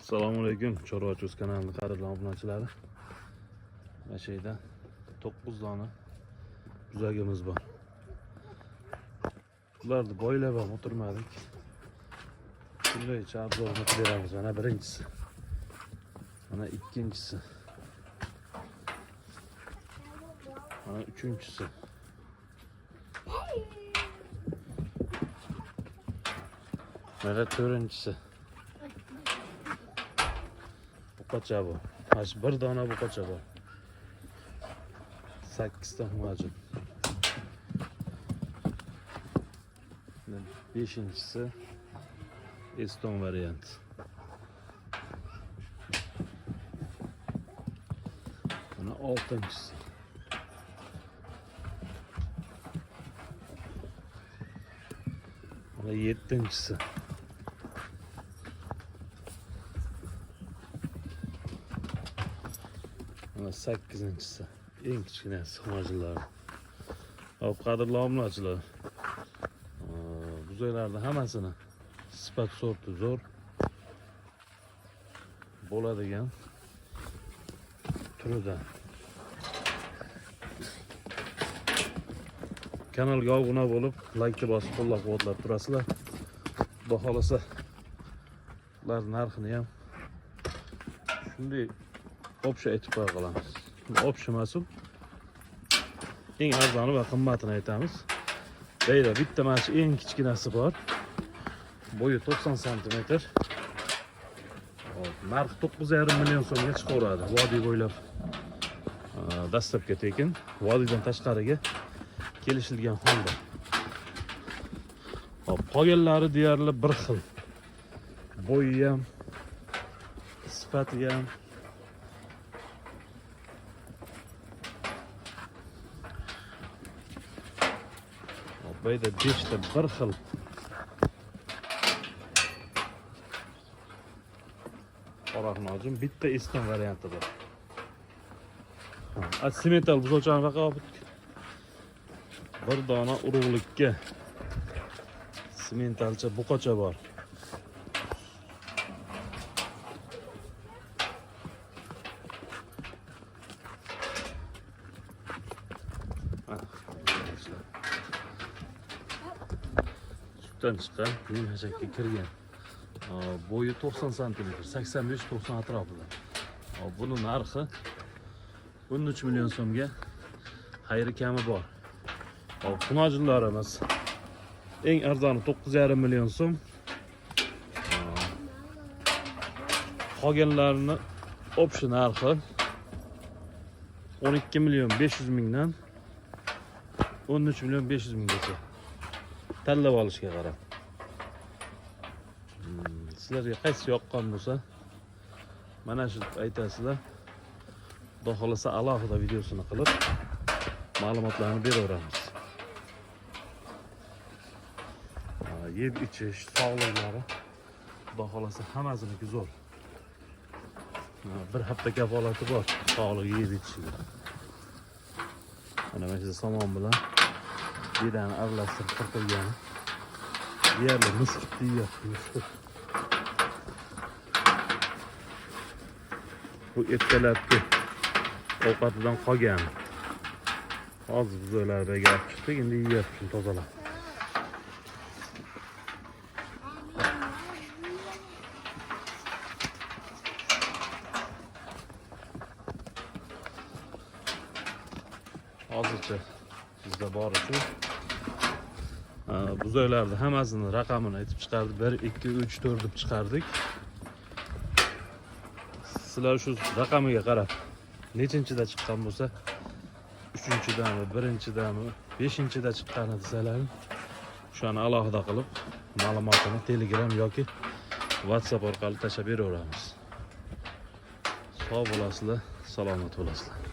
Assalomu alaykum, Chorvachi o'z kanalining qadrli obunachilari. Mana shu yerda 9 dona buzagimiz bor. Bularni boylab ham o'tirmadik. Shundaycha obzorini beramiz. Mana birinchisi. Mana ikkinchisi. Mana uchinchisi. Mana to'rtinchisi. Buqacha bu. Mana bir dona buqacha bor. 8 ta majun. Beshinchisi Eston variant. Mana oltinchisi. Mana yettinchisi. Mana 8-inchisi. Eng kichkinasi majunlar. Qadrli obunachilar. Buzaylarning hammasini sifat sorti zo'r bo'ladigan turidan. Kanalga obuna bo'lib, like bosib qo'llab-quvvatlab turasizlar. Xudo xolasa ular narxini ham shunday o'psha aytib qo'ya qolamiz. O'psha mas'ul. Eng arzoni va qimmatini aytamiz. Deydi, bitta mana shu eng kichkinasi bor. Bo'yi 90 cm. Narx 9,5 million so'mga chiqaveradi. Vodiy bo'ylab dastlabki tekin, vodiydan tashqariga kelishilgan holda. Qolganlari deyarli bir xil. Bo'yi ham, sifati ham. Bayda 5 ta bir xil. Qora majun bitta Eston varianti bor. Asimetal buzuvchani raqobat. Bir dona urug'likka simentalcha buqacha bor. Sutdan chiqqan, yem-hashakka kirgan. Bo'yi 90 cm, 85-90 atrofida. Buni narxi 13 million so'mga xayri kami bor. Majunlarimiz eng arzoni 9,5 million so'm. Qolganlarini option narxi 12 million 500 mingdan 13 million 500 minggacha. Tanlab olishga qarab. Sizlarga qaysi yoqqan bo'lsa, mana shu aytasizlar. Xudo xolasa alohida videosini qilib ma'lumotlarni beraveramiz. Yeb ichish, sog'liqlari Xudo xolasa hammasiniki zo'r. Bir hafta kafolati bor sog'liq yeb ichishiga. Mana shu somon bilan bedani aralashtirib qirqilgan. Deyarli misqit deyapti. Bu ertalabki ovqatidan qolgan. Hozir buzaylarga olib chiqdik, endi yeyapti, tozalab. Hozircha bizda bor shu. Buzaylarni hammasini raqamini aytib chiqardik. 1, 2, 3, 4 deb chiqardik. Sizlar shu raqamiga qarab, nechinchida chiqqan bo'lsa, 3-chidami, 1-chidami, 5-chida chiqqani desalar, shuni alohida qilib ma'lumotini Telegram yoki WhatsApp orqali tashlab beraveramiz. Sog' bo'lasizlar, salomat bo'lasizlar.